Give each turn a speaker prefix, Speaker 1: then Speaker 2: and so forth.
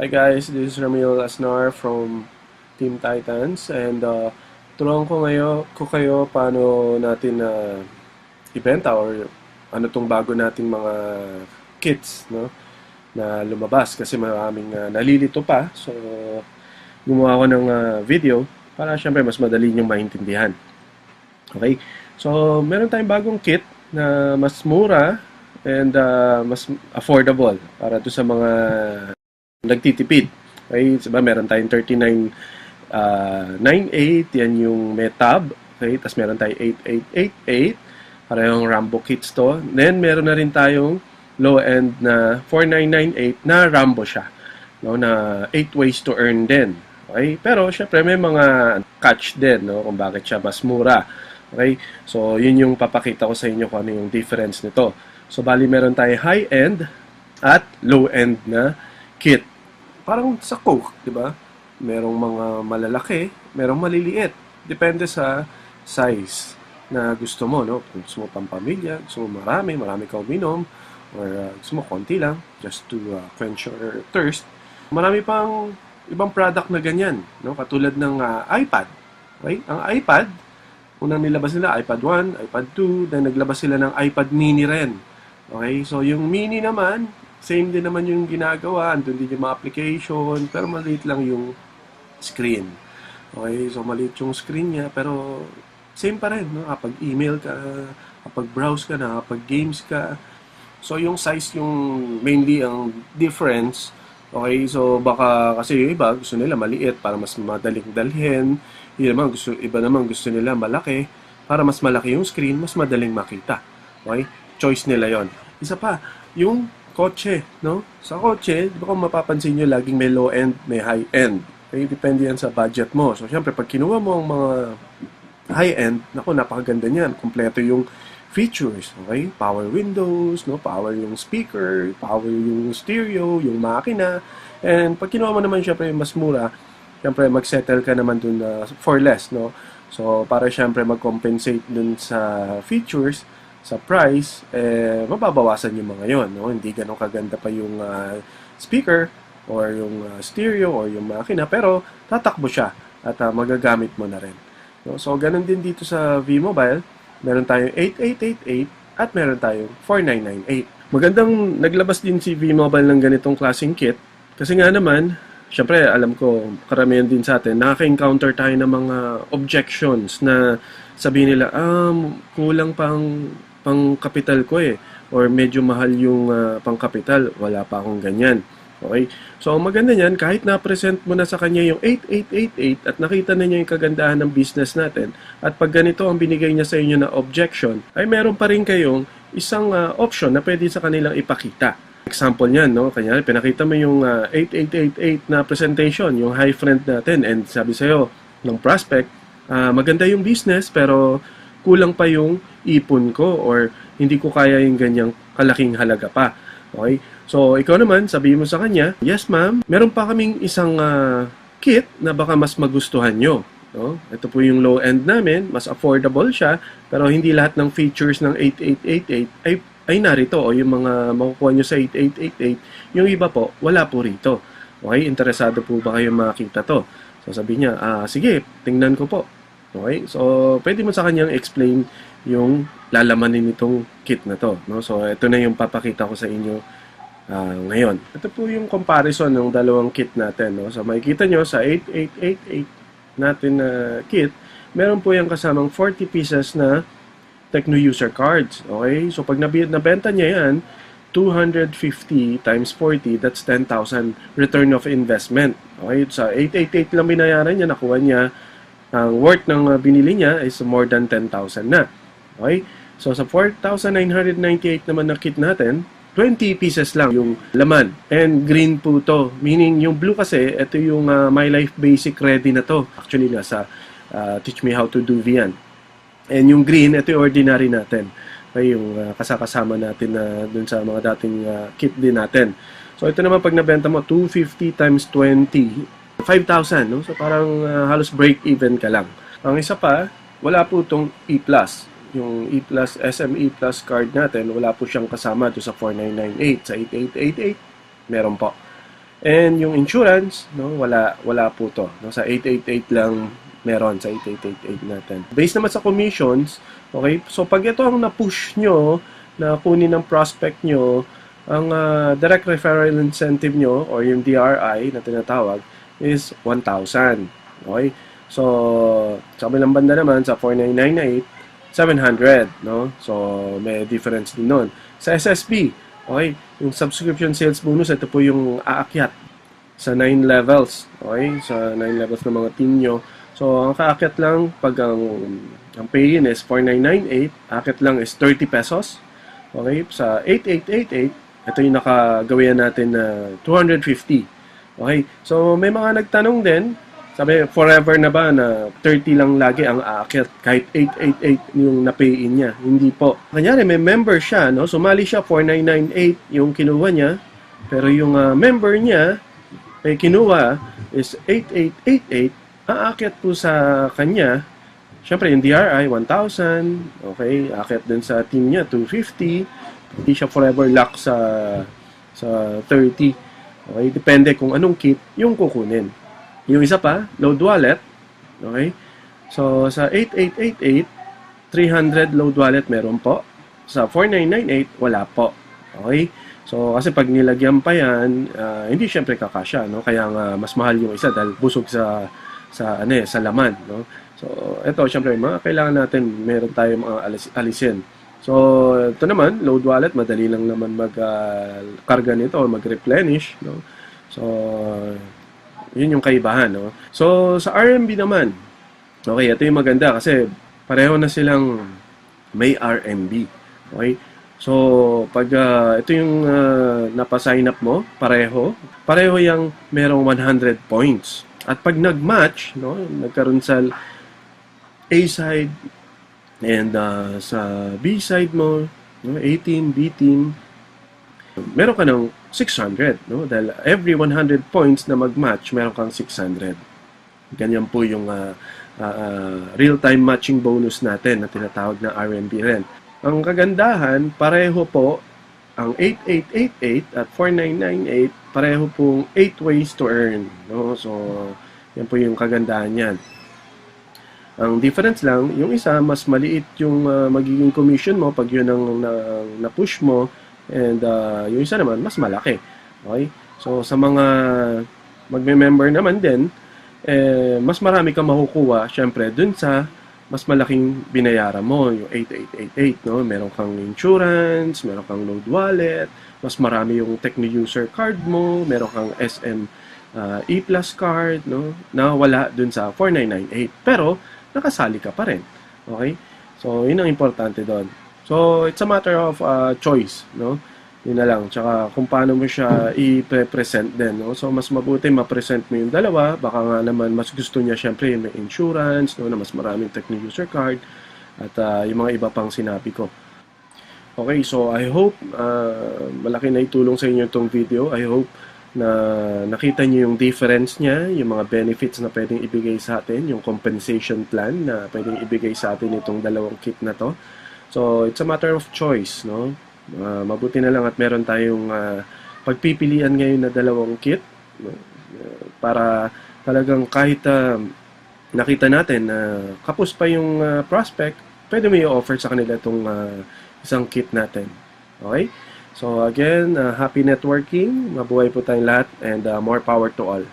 Speaker 1: Hi guys, this is Ramil Asnar from Team Titans and tulungan ko kayo paano natin ibenta or ano tong bago nating mga kits, no, na lumabas kasi maraming nalilito pa. So gumawa ko ng video para syempre mas madali niyong maintindihan. Okay? So meron tayong bagong kit na mas mura and mas affordable para to sa mga nagtitipid. Okay, diba meron tayong 3998, yan yung may tab. Okay, tapos meron tayong 8888, parehong Rambo kits to. Then meron na rin tayong low-end na 4998 na Rambo siya. No, na 8 ways to earn din. Okay, pero syempre may mga catch din, no, kung bakit siya mas mura. Okay, so yun yung papakita ko sa inyo kung ano yung difference nito. So bali meron tayong high-end at low-end na kit. Parang sa Coke, di ba? Merong mga malalaki, merong maliliit. Depende sa size na gusto mo, no? Kung gusto mo pampamilya, gusto mo marami ka uminom, or gusto mo konti lang, just to quench your thirst. Marami pang ibang product na ganyan, no? Katulad ng iPad. Okay? Ang iPad, unang nilabas nila, iPad 1, iPad 2, then naglabas sila ng iPad mini rin. Okay? So, yung mini naman, same din naman yung ginagawa, andun din yung mga application, pero maliit lang yung screen. Okay, so maliit yung screen niya, pero same pa rin, no? Kapag email ka, kapag browse ka na, kapag games ka. So yung size yung mainly ang difference. Okay, so baka kasi yung iba gusto nila maliit para mas madaling dalhin. Iba naman gusto nila malaki para mas malaki yung screen, mas madaling makita. Okay, choice nila yon. Isa pa, yung kotse, no? Sa kotse, di ba kung mapapansin nyo, laging may low-end, may high-end. Okay, depende yan sa budget mo. So, syempre, pag kinuha mo ang mga high-end, naku, napakaganda niyan. Kompleto yung features, okay? Power windows, no? Power yung speaker, power yung stereo, yung makina. And pag kinuha mo naman, syempre, mas mura, syempre, mag-settle ka naman dun for less, no? So, para syempre mag-compensate dun sa features, sa price, mababawasan yung mga yon, no? Hindi ganun kaganda pa yung speaker or yung stereo or yung makina, pero tatakbo siya at magagamit mo na rin. No? So, ganun din dito sa V-Mobile. Meron tayong 8888 at meron tayong 4998. Magandang naglabas din si V-Mobile ng ganitong klaseng kit kasi nga naman, syempre, alam ko, karamihan din sa atin, nakaka-encounter tayo ng mga objections na sabihin nila, kulang pang kapital ko or medyo mahal yung pang kapital, wala pa akong ganyan. Okay? So, ang maganda niyan, kahit na-present mo na sa kanya yung 8888 at nakita na niya yung kagandahan ng business natin, at pag ganito ang binigay niya sa inyo na objection, ay meron pa rin kayong isang option na pwede sa kanilang ipakita. Example niyan, no? Kanya, pinakita mo yung 8888 na presentation, yung high friend natin, and sabi sa'yo ng prospect, maganda yung business, pero kulang pa yung ipon ko or hindi ko kaya yung ganyang kalaking halaga pa. Okay? So, ikaw naman, sabihin mo sa kanya, yes ma'am, meron pa kaming isang kit na baka mas magustuhan nyo. No? Ito po yung low-end namin, mas affordable siya, pero hindi lahat ng features ng 8888 ay narito o yung mga makukuha nyo sa 8888. Yung iba po, wala po rito. Okay? Interesado po ba kayo makita to? So, sabi niya, sige, tingnan ko po. Okay? So, pwede mo sa kanyang explain yung lalamanin nitong kit na to. No? So, ito na yung papakita ko sa inyo ngayon. Ito po yung comparison ng dalawang kit natin. No? So, makikita nyo sa 8888 natin na kit, meron po yung kasamang 40 pieces na Tecno user cards. Okay? So, pag nabenta niya yan, 250 times 40, that's 10,000 return of investment. Okay? Sa 888 lang binayaran niya, nakuha niya ang worth ng binili niya is more than 10,000 na. Okay? So, sa 4,998 naman na kit natin, 20 pieces lang yung laman. And green po to. Meaning, yung blue kasi, ito yung My Life Basic ready na to. Actually, nasa Teach Me How to Do Vian. And yung green, ito yung ordinary natin. Okay, yung kasama natin dun sa mga dating kit din natin. So, ito naman pag nabenta mo, 250 times 20, 5,000, no? So, parang halos break-even ka lang. Ang isa pa, wala po itong E+. Yung E+, SM E+ card natin, wala po siyang kasama doon sa 4998. Sa 8888, meron po. And yung insurance, no, wala po to. No, sa 888 lang meron sa 8888 natin. Based naman sa commissions, okay? So pag ito ang na-push nyo, na kunin ng prospect nyo, ang direct referral incentive nyo or yung DRI na tinatawag is 1,000. Okay? So, sa kabilang banda naman, sa 4998, 700. No? So, may difference din nun. Sa SSB, okay, yung subscription sales bonus, ito po yung aakyat sa 9 levels. Okay? Sa 9 levels ng mga team nyo. So, ang kaakyat lang, pag ang pay-in is 4998, aakyat lang is 30 pesos. Okay? Sa 8888, ito yung nakagawian natin na 250. Okay? So, may mga nagtanong din, sabi, forever na ba na 30 lang lagi ang aakyat kahit 888 yung na-pay-in niya? Hindi po. Kanyari, may member siya, no? Sumali siya, 4998 yung kinuha niya, pero yung member niya, ay kinuha is 8888, aakyat po sa kanya. Siyempre, yung DRI, 1,000. Okay, aakyat din sa team niya, 250. Hindi siya forever lock sa 30. Okay, depende kung anong kit yung kukunin. Yung isa pa, load wallet. Okay, so sa 8888, 300 load wallet meron po. Sa 4998, wala po. Okay, so kasi pag nilagyan pa yan, hindi syempre kakasya, no? Kaya nga mas mahal yung isa dahil busog sa laman, no? So ito syempre mga kailangan natin, meron tayong mga alisin. So ito naman, load wallet, madali lang naman mag-karga nito o mag-replenish, no? So yun yung kaibahan, no? So sa RMB naman, okay, ito yung maganda kasi pareho na silang may RMB. Okay? So, pag ito yung napasign up mo, pareho yung merong 100 points. At pag nag-match, no, nagkaroon sa A side and sa B side mo, no, A team, B team, meron ka ng 600, no? Dahil every 100 points na mag-match, meron kang 600. Ganyan po yung real-time matching bonus natin na tinatawag na RMB rin. Ang kagandahan, pareho po ang 8888 at 4998, pareho pong 8 ways to earn. No? So, yan po yung kagandahan yan. Ang difference lang, yung isa, mas maliit yung magiging commission mo pag yun ang na-push mo, and yung isa naman, mas malaki. Okay? So, sa mga magme-member naman din, mas marami kang makukuha, syempre, dun sa mas malaking binayaran mo, yung 8888, no? Meron kang insurance, meron kang load wallet, mas marami yung Tecno-user card mo, meron kang SM E-Plus card, no? Na wala dun sa 4998. Pero, nakasali ka pa rin. Okay? So, yun ang importante doon. So, it's a matter of choice, no? Yun na lang. Tsaka kung paano mo siya i-present din, no? So, mas mabuti ma-present mo yung dalawa. Baka nga naman mas gusto niya syempre may insurance, no? Na mas maraming Tecno-user card at yung mga iba pang sinabi ko. Okay, so I hope malaki na itulong sa inyo itong video. I hope na nakita niyo yung difference niya, yung mga benefits na pwedeng ibigay sa atin, yung compensation plan na pwedeng ibigay sa atin itong dalawang kit na to. So, it's a matter of choice, no? Mabuti na lang at meron tayong pagpipilian ngayon na dalawang kit, no? Para talagang kahit nakita natin na kapos pa yung prospect, pwede mo i-offer sa kanila itong isang kit natin. Okay? So again, happy networking, mabuhay po tayong lahat, and more power to all.